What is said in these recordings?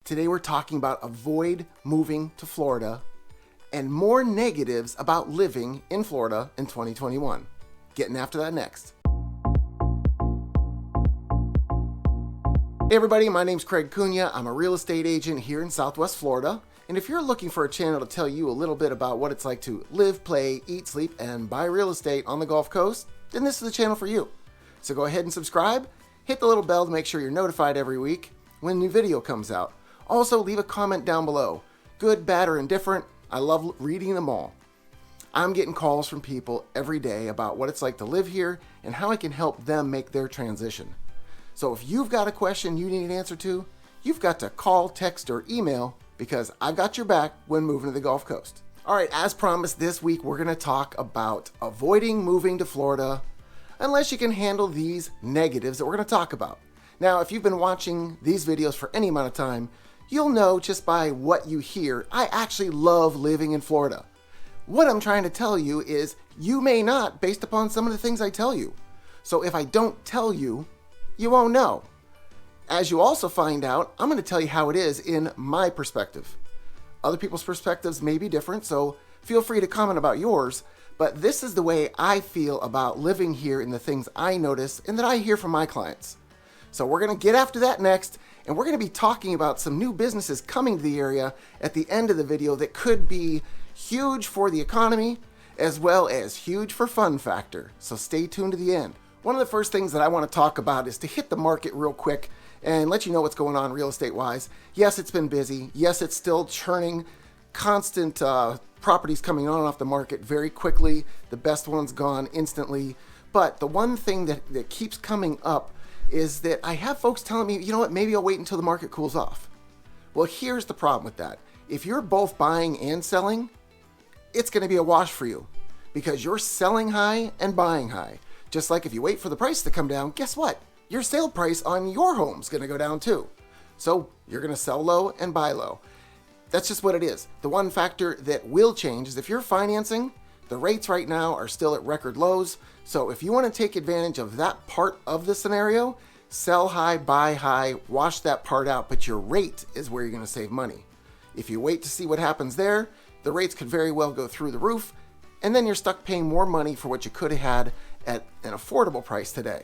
Today we're talking about avoid moving to Florida and more negatives about living in Florida in 2021. Getting after that next. Hey everybody, my name's Craig Cunha. I'm a real estate agent here in Southwest Florida. And if you're looking for a channel to tell you a little bit about what it's like to live, play, eat, sleep, and buy real estate on the Gulf Coast, then this is the channel for you. So go ahead and subscribe, hit the little bell to make sure you're notified every week when a new video comes out. Also, leave a comment down below. Good, bad, or indifferent, I love reading them all. I'm getting calls from people every day about what it's like to live here and how I can help them make their transition. So if you've got a question you need an answer to, you've got to call, text, or email because I've got your back when moving to the Gulf Coast. All right, as promised, this week we're going to talk about avoiding moving to Florida unless you can handle these negatives that we're going to talk about. Now, if you've been watching these videos for any amount of time, you'll know just by what you hear, I actually love living in Florida. What I'm trying to tell you is you may not based upon some of the things I tell you. So if I don't tell you, you won't know. As you also find out, I'm going to tell you how it is in my perspective. Other people's perspectives may be different, so feel free to comment about yours, but this is the way I feel about living here and the things I notice and that I hear from my clients. So we're going to get after that next, and we're going to be talking about some new businesses coming to the area at the end of the video that could be huge for the economy as well as huge for fun factor. So stay tuned to the end. One of the first things that I want to talk about is to hit the market real quick and let you know what's going on real estate wise. Yes, it's been busy. Yes, it's still churning. Constant properties coming on and off the market very quickly. The best ones gone instantly. But the one thing that keeps coming up is that I have folks telling me, you know what, maybe I'll wait until the market cools off. Well, here's the problem with that. If you're both buying and selling, it's going to be a wash for you because you're selling high and buying high. Just like if you wait for the price to come down, guess what? Your sale price on your home's going to go down too. So you're going to sell low and buy low. That's just what it is. The one factor that will change is if you're financing, the rates right now are still at record lows. So if you want to take advantage of that part of the scenario, sell high, buy high, wash that part out, but your rate is where you're going to save money. If you wait to see what happens there, the rates could very well go through the roof, and then you're stuck paying more money for what you could have had at an affordable price today.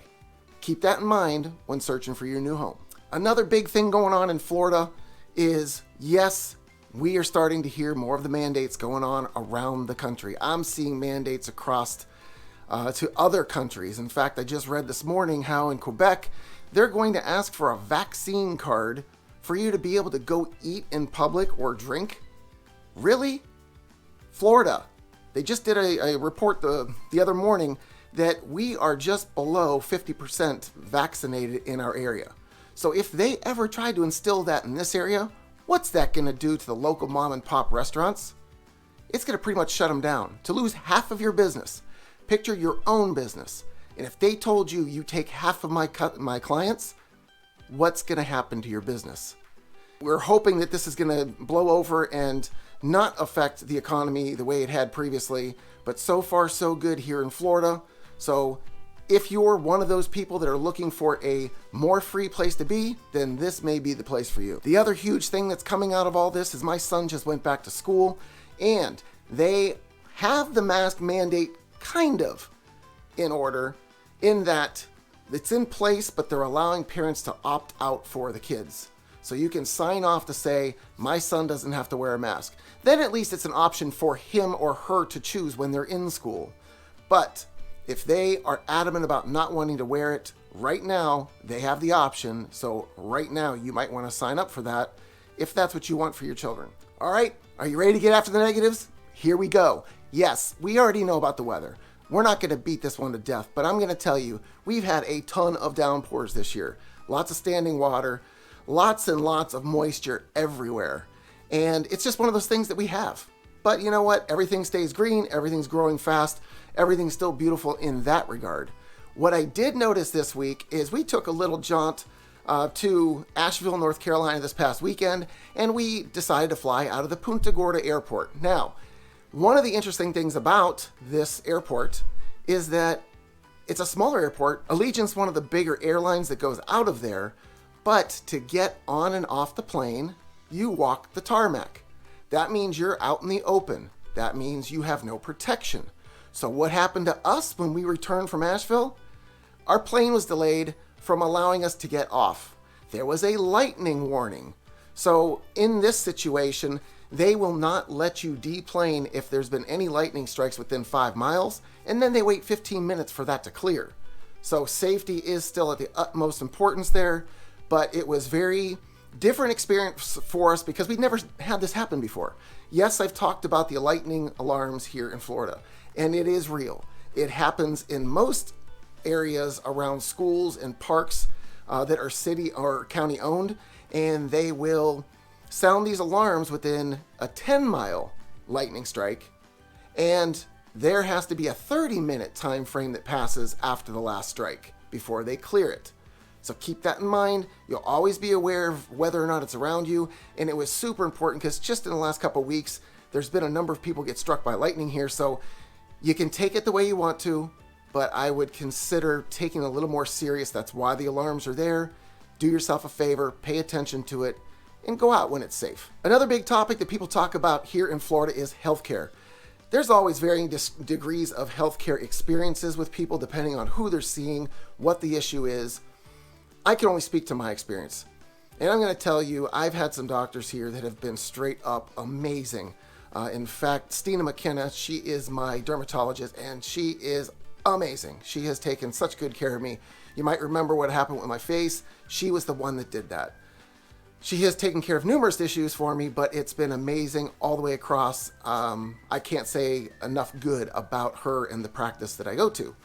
Keep that in mind when searching for your new home. Another big thing going on in Florida is, yes, we are starting to hear more of the mandates going on around the country. I'm seeing mandates across to other countries. In fact, I just read this morning how in Quebec, they're going to ask for a vaccine card for you to be able to go eat in public or drink. Really? Florida. They just did a report the other morning that we are just below 50% vaccinated in our area. So if they ever try to instill that in this area, what's that going to do to the local mom and pop restaurants? It's going to pretty much shut them down. To lose half of your business, picture your own business. And if they told you you take half of my clients, what's going to happen to your business? We're hoping that this is going to blow over and not affect the economy the way it had previously, but so far so good here in Florida. So if you're one of those people that are looking for a more free place to be, then this may be the place for you. The other huge thing that's coming out of all this is my son just went back to school and they have the mask mandate kind of in order in that it's in place, but they're allowing parents to opt out for the kids. So you can sign off to say, my son doesn't have to wear a mask. Then at least it's an option for him or her to choose when they're in school. But if they are adamant about not wanting to wear it right now, they have the option. So right now you might want to sign up for that if that's what you want for your children. All right, are you ready to get after the negatives? Here we go. Yes, we already know about the weather. We're not going to beat this one to death, but I'm going to tell you, we've had a ton of downpours this year. Lots of standing water, lots and lots of moisture everywhere. And it's just one of those things that we have. But you know what? Everything stays green. Everything's growing fast. Everything's still beautiful in that regard. What I did notice this week is we took a little jaunt to Asheville, North Carolina this past weekend, and we decided to fly out of the Punta Gorda airport. Now, one of the interesting things about this airport is that it's a smaller airport. Allegiant's one of the bigger airlines that goes out of there, but to get on and off the plane, you walk the tarmac. That means you're out in the open. That means you have no protection. So what happened to us when we returned from Asheville? Our plane was delayed from allowing us to get off. There was a lightning warning. So in this situation, they will not let you deplane if there's been any lightning strikes within 5 miles, and then they wait 15 minutes for that to clear. So safety is still at the utmost importance there, but it was very different experience for us because we'd never had this happen before. Yes, I've talked about the lightning alarms here in Florida, and it is real. It happens in most areas around schools and parks that are city or county owned, and they will sound these alarms within a 10-mile lightning strike, and there has to be a 30-minute time frame that passes after the last strike before they clear it. So keep that in mind. You'll always be aware of whether or not it's around you, and it was super important because just in the last couple of weeks, there's been a number of people get struck by lightning here, so you can take it the way you want to, but I would consider taking it a little more serious. That's why the alarms are there. Do yourself a favor, pay attention to it, and go out when it's safe. Another big topic that people talk about here in Florida is healthcare. There's always varying degrees of healthcare experiences with people depending on who they're seeing, what the issue is. I can only speak to my experience. And I'm going to tell you, I've had some doctors here that have been straight up amazing. In fact, Stina McKenna, she is my dermatologist, and she is amazing. She has taken such good care of me. You might remember what happened with my face. She was the one that did that. She has taken care of numerous issues for me, but it's been amazing all the way across. I can't say enough good about her and the practice that I go to.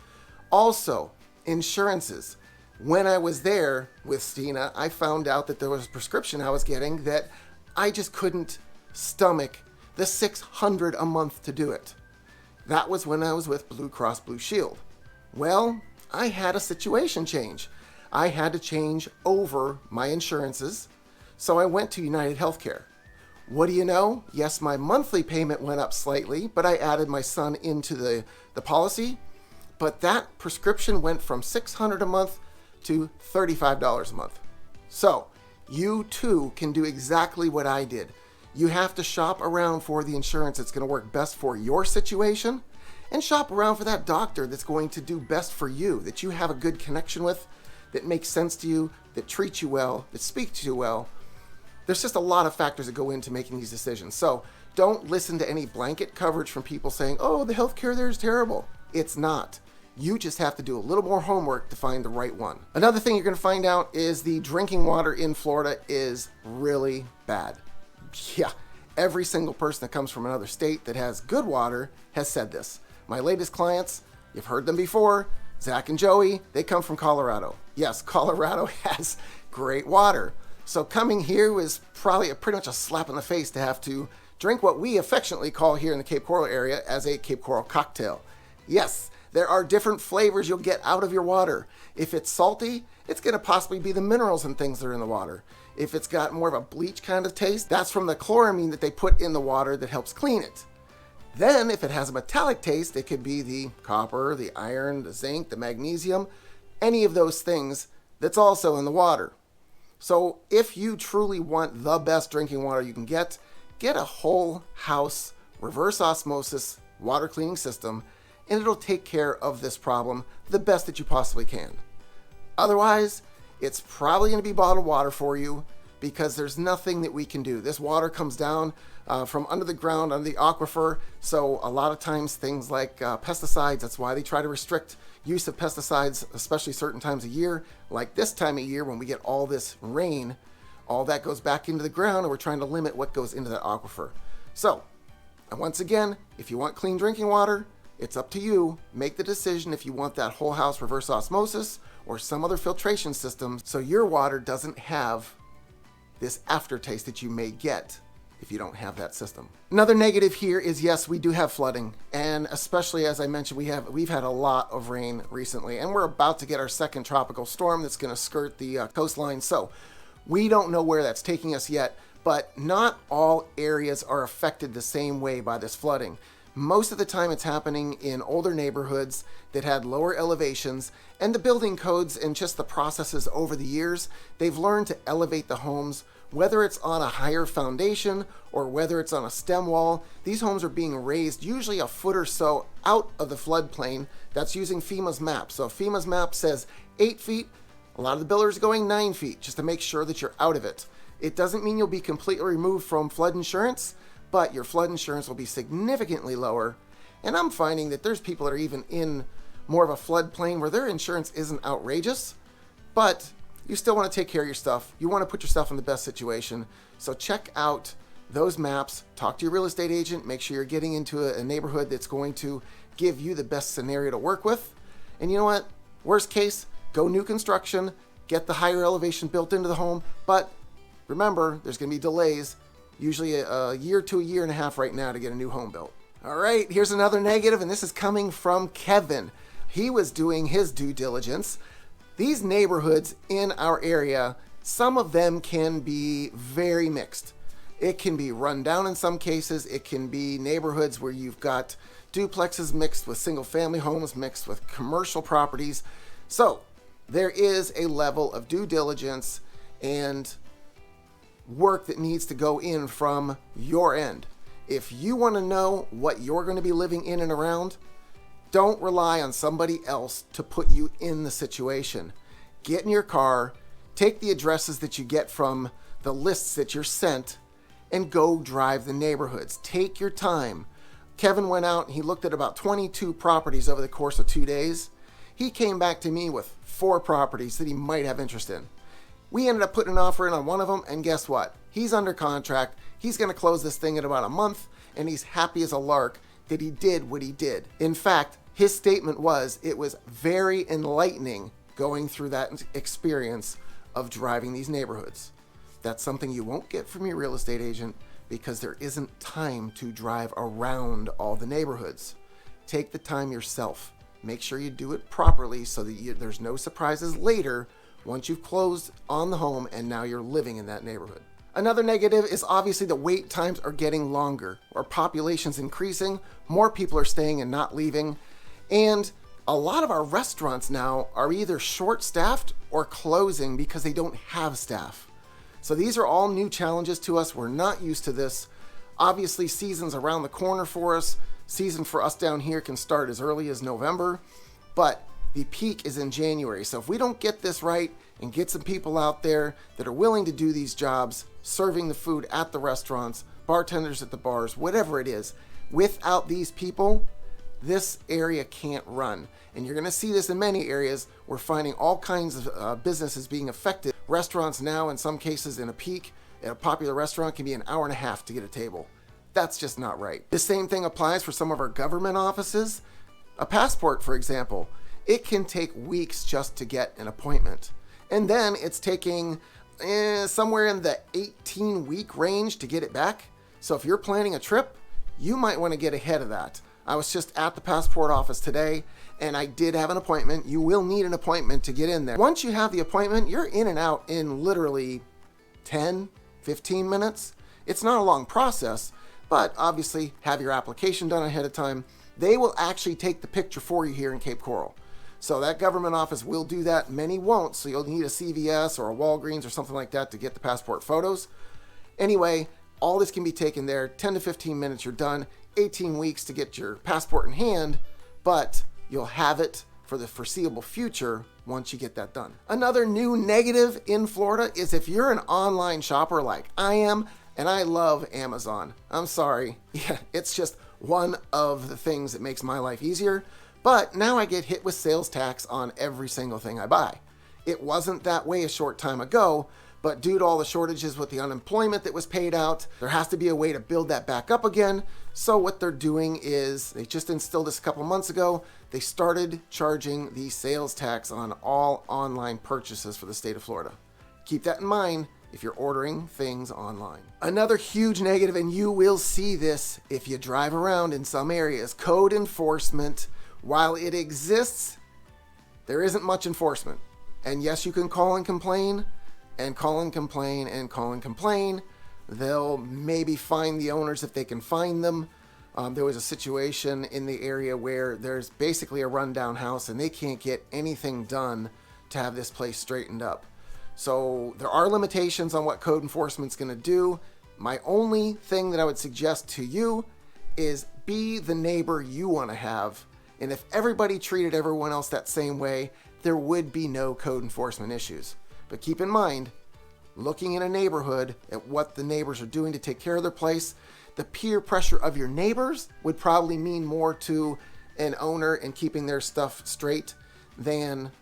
Also, insurances. When I was there with Stina, I found out that there was a prescription I was getting that I just couldn't stomach the $600 a month to do it. That was when I was with Blue Cross Blue Shield. Well, I had a situation change. I had to change over my insurances, so I went to United Healthcare. What do you know? Yes, my monthly payment went up slightly, but I added my son into the policy, but that prescription went from $600 a month to $35 a month. So you too can do exactly what I did. You have to shop around for the insurance that's going to work best for your situation, and shop around for that doctor that's going to do best for you, that you have a good connection with, that makes sense to you, that treats you well, that speaks to you well. There's just a lot of factors that go into making these decisions. So don't listen to any blanket coverage from people saying, oh, the healthcare there is terrible. It's not. You just have to do a little more homework to find the right one. Another thing you're going to find out is the drinking water in Florida is really bad. Yeah, every single person that comes from another state that has good water has said this. My latest clients, you've heard them before, Zach and Joey, they come from Colorado. Yes, Colorado has great water. So coming here was probably pretty much a slap in the face to have to drink what we affectionately call here in the Cape Coral area as a Cape Coral cocktail. Yes, there are different flavors you'll get out of your water. If it's salty, it's going to possibly be the minerals and things that are in the water. If it's got more of a bleach kind of taste, that's from the chloramine that they put in the water that helps clean it. Then, if it has a metallic taste, it could be the copper, the iron, the zinc, the magnesium, any of those things that's also in the water. So if you truly want the best drinking water you can get a whole house reverse osmosis water cleaning system, and it'll take care of this problem the best that you possibly can. Otherwise, it's probably going to be bottled water for you because there's nothing that we can do. This water comes down from under the ground, under the aquifer, so a lot of times things like pesticides, that's why they try to restrict use of pesticides, especially certain times of year, like this time of year when we get all this rain, all that goes back into the ground, and we're trying to limit what goes into that aquifer. So, and once again, if you want clean drinking water, it's up to you. Make the decision if you want that whole house reverse osmosis or some other filtration system so your water doesn't have this aftertaste that you may get if you don't have that system. Another negative here is, yes, we do have flooding, and especially as I mentioned, we've had a lot of rain recently, and we're about to get our second tropical storm that's going to skirt the coastline. So we don't know where that's taking us yet, but not all areas are affected the same way by this flooding. Most of the time it's happening in older neighborhoods that had lower elevations, and the building codes and just the processes over the years, they've learned to elevate the homes Whether it's on a higher foundation or whether it's on a stem wall, these homes are being raised usually a foot or so out of the floodplain. That's using FEMA's map. So if FEMA's map says 8 feet, a lot of the builders are going 9 feet just to make sure that you're out of it. It doesn't mean you'll be completely removed from flood insurance, but your flood insurance will be significantly lower. And I'm finding that there's people that are even in more of a floodplain where their insurance isn't outrageous, but you still want to take care of your stuff. You want to put yourself in the best situation. So check out those maps, talk to your real estate agent, make sure you're getting into a neighborhood that's going to give you the best scenario to work with. And you know what? Worst case, go new construction, get the higher elevation built into the home. But remember, there's going to be delays, usually a year to a year and a half right now to get a new home built. All right, here's another negative, and this is coming from Kevin. He was doing his due diligence. These neighborhoods in our area, some of them can be very mixed. It can be run down in some cases. It can be neighborhoods where you've got duplexes mixed with single family homes, mixed with commercial properties. So there is a level of due diligence and work that needs to go in from your end. If you want to know what you're going to be living in and around, don't rely on somebody else to put you in the situation. Get in your car, take the addresses that you get from the lists that you're sent, and go drive the neighborhoods. Take your time. Kevin went out and he looked at about 22 properties over the course of 2 days. He came back to me with 4 properties that he might have interest in. We ended up putting an offer in on one of them, and guess what? He's under contract. He's going to close this thing in about a month, and he's happy as a lark that he did what he did. In fact, his statement was, it was very enlightening going through that experience of driving these neighborhoods. That's something you won't get from your real estate agent because there isn't time to drive around all the neighborhoods. Take the time yourself. Make sure you do it properly so that there's no surprises later once you've closed on the home and now you're living in that neighborhood. Another negative is obviously the wait times are getting longer. Our population's increasing, more people are staying and not leaving, and a lot of our restaurants now are either short-staffed or closing because they don't have staff. So these are all new challenges to us. We're not used to this. Obviously, season's around the corner for us. Season for us down here can start as early as November, but the peak is in January. So if we don't get this right and get some people out there that are willing to do these jobs, serving the food at the restaurants, bartenders at the bars, whatever it is, without these people, this area can't run. And you're going to see this in many areas. We're finding all kinds of businesses being affected. Restaurants now, in some cases, in a peak, at a popular restaurant can be an hour and a half to get a table. That's just not right. The same thing applies for some of our government offices. A passport, for example, it can take weeks just to get an appointment. And then it's taking somewhere in the 18-week range to get it back. So if you're planning a trip, you might want to get ahead of that. I was just at the passport office today, and I did have an appointment. You will need an appointment to get in there. Once you have the appointment, you're in and out in literally 10, 15 minutes. It's not a long process, but obviously have your application done ahead of time. They will actually take the picture for you here in Cape Coral. So that government office will do that. Many won't, so you'll need a CVS or a Walgreens or something like that to get the passport photos. Anyway, all this can be taken there. 10 to 15 minutes, you're done. 18 weeks to get your passport in hand, but you'll have it for the foreseeable future once you get that done. Another new negative in Florida is if you're an online shopper like I am, and I love Amazon. I'm sorry. Yeah, it's just one of the things that makes my life easier. But now I get hit with sales tax on every single thing I buy. It wasn't that way a short time ago, but due to all the shortages with the unemployment that was paid out, there has to be a way to build that back up again. So what they're doing is, they just instilled this a couple months ago, they started charging the sales tax on all online purchases for the state of Florida. Keep that in mind if you're ordering things online. Another huge negative, and you will see this if you drive around in some areas, code enforcement. While it exists, there isn't much enforcement. And yes, you can call and complain, and call and complain, and call and complain. They'll maybe fine the owners if they can find them. There was a situation in the area where there's basically a rundown house and they can't get anything done to have this place straightened up. So there are limitations on what code enforcement's going to do. My only thing that I would suggest to you is be the neighbor you want to have. And if everybody treated everyone else that same way, there would be no code enforcement issues. But keep in mind, looking in a neighborhood at what the neighbors are doing to take care of their place, the peer pressure of your neighbors would probably mean more to an owner and keeping their stuff straight than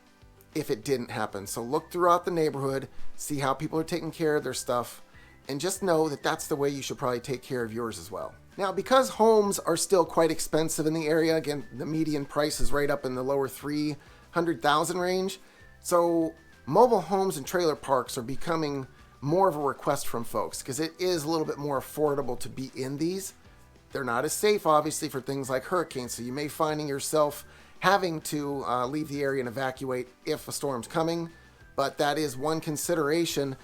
if it didn't happen. So look throughout the neighborhood, see how people are taking care of their stuff, and just know that that's the way you should probably take care of yours as well. Now, because homes are still quite expensive in the area, again, the median price is right up in the lower 300,000 range. So mobile homes and trailer parks are becoming more of a request from folks because it is a little bit more affordable to be in these. They're not as safe, obviously, for things like hurricanes. So you may find yourself having to leave the area and evacuate if a storm's coming. But that is one consideration.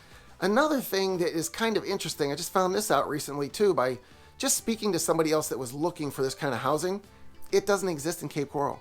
Another thing that is kind of interesting, I just found this out recently too by just speaking to somebody else that was looking for this kind of housing. It doesn't exist in Cape Coral.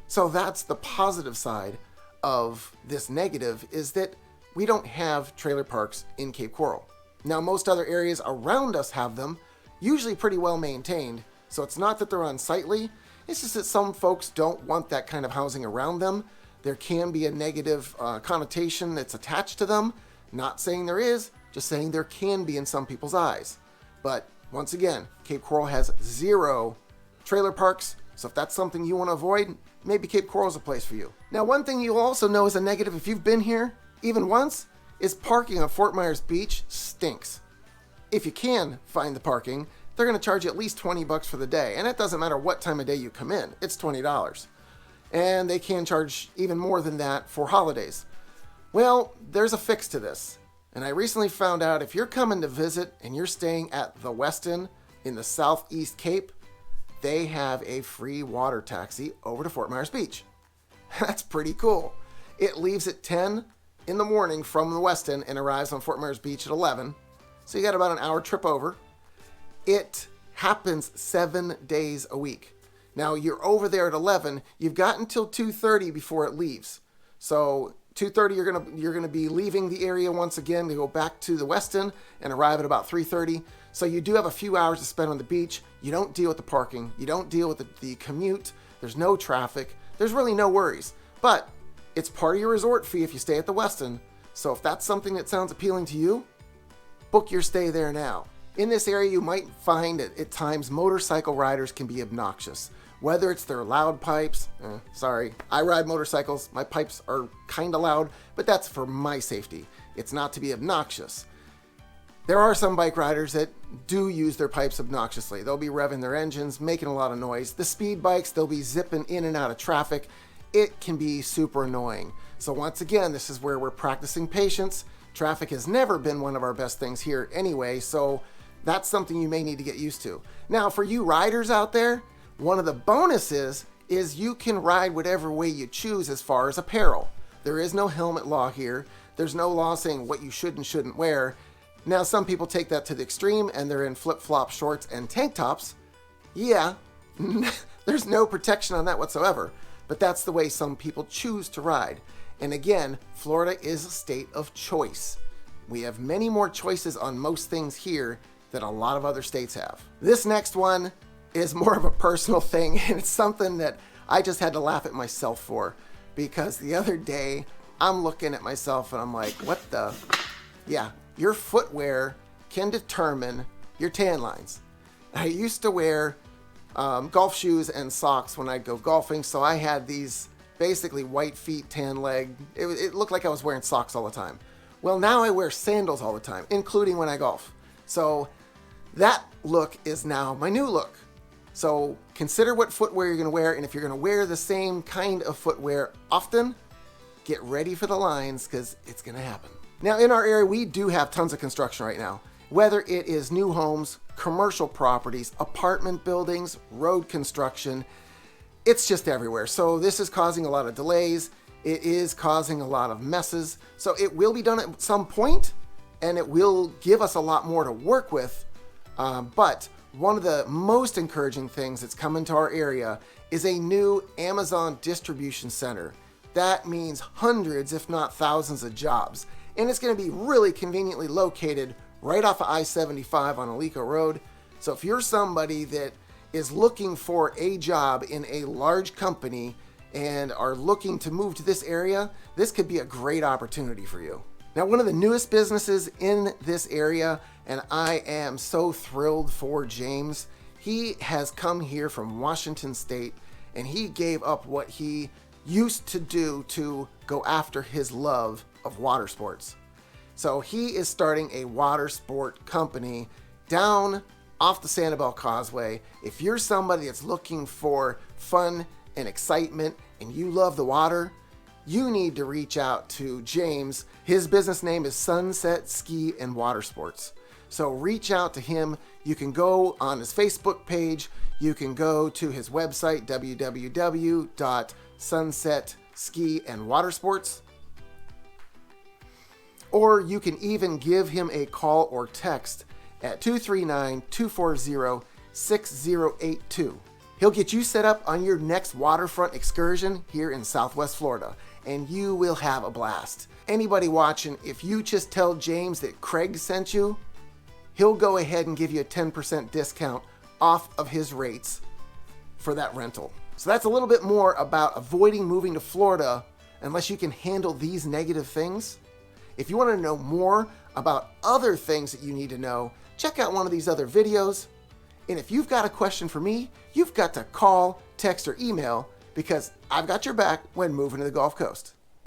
So that's the positive side of this negative, is that we don't have trailer parks in Cape Coral. Now, most other areas around us have them, usually pretty well maintained. So it's not that they're unsightly, it's just that some folks don't want that kind of housing around them. There can be a negative connotation that's attached to them. Not saying there is, just saying there can be in some people's eyes. But once again, Cape Coral has 0 trailer parks, so if that's something you want to avoid, maybe Cape Coral is a place for you. Now, one thing you'll also know is a negative if you've been here, even once, is parking on Fort Myers Beach stinks. If you can find the parking, they're going to charge you at least $20 for the day, and it doesn't matter what time of day you come in, it's $20. And they can charge even more than that for holidays. Well, there's a fix to this. And I recently found out if you're coming to visit and you're staying at the Westin in the Southeast Cape, they have a free water taxi over to Fort Myers Beach. That's pretty cool. It leaves at 10 in the morning from the Westin and arrives on Fort Myers Beach at 11. So you got about an hour trip over. It happens 7 days a week. Now you're over there at 11. You've got until 2:30 before it leaves. So 2:30 you're gonna be leaving the area once again to go back to the Westin and arrive at about 3:30. So you do have a few hours to spend on the beach. You don't deal with the parking. You don't deal with the commute. There's no traffic. There's really no worries. But it's part of your resort fee if you stay at the Westin. So if that's something that sounds appealing to you, book your stay there now. In this area, you might find at times motorcycle riders can be obnoxious. Whether it's their loud pipes, sorry, I ride motorcycles, my pipes are kind of loud, but that's for my safety. It's not to be obnoxious. There are some bike riders that do use their pipes obnoxiously. They'll be revving their engines, making a lot of noise. The speed bikes, they'll be zipping in and out of traffic. It can be super annoying. So once again, this is where we're practicing patience. Traffic has never been one of our best things here anyway, so that's something you may need to get used to. Now, for you riders out there, one of the bonuses is you can ride whatever way you choose as far as apparel. There is no helmet law here. There's no law saying what you should and shouldn't wear. Now, some people take that to the extreme and they're in flip-flop shorts and tank tops. Yeah, there's no protection on that whatsoever, but that's the way some people choose to ride. And again, Florida is a state of choice. We have many more choices on most things here than a lot of other states have. This next one is more of a personal thing, and it's something that I just had to laugh at myself for, because the other day I'm looking at myself and I'm like, what the? Yeah, your footwear can determine your tan lines. I used to wear golf shoes and socks when I'd go golfing, so I had these basically white feet, tan leg. It looked like I was wearing socks all the time. Well, now I wear sandals all the time, including when I golf. So that look is now my new look. So consider what footwear you're going to wear, and if you're going to wear the same kind of footwear often, get ready for the lines, because it's going to happen. Now, in our area, we do have tons of construction right now. Whether it is new homes, commercial properties, apartment buildings, road construction, it's just everywhere. So this is causing a lot of delays. It is causing a lot of messes. So it will be done at some point, and it will give us a lot more to work with. But one of the most encouraging things that's coming to our area is a new Amazon distribution center. That means hundreds, if not thousands of jobs. and it's going to be really conveniently located right off of I-75 on Alico Road. So if you're somebody that is looking for a job in a large company and are looking to move to this area, this could be a great opportunity for you. Now, one of the newest businesses in this area, and I am so thrilled for James, he has come here from Washington State, and he gave up what he used to do to go after his love of water sports. So he is starting a water sport company down off the Sanibel Causeway. If you're somebody that's looking for fun and excitement and you love the water, you need to reach out to James. His business name is Sunset Ski and Water Sports. So reach out to him. You can go on his Facebook page. You can go to his website, www.sunsetskiandwatersports. Or you can even give him a call or text at 239-240-6082. He'll get you set up on your next waterfront excursion here in Southwest Florida, and you will have a blast. Anybody watching, if you just tell James that Craig sent you, he'll go ahead and give you a 10% discount off of his rates for that rental. So that's a little bit more about avoiding moving to Florida unless you can handle these negative things. If you want to know more about other things that you need to know, check out one of these other videos. And if you've got a question for me, you've got to call, text, or email, because I've got your back when moving to the Gulf Coast.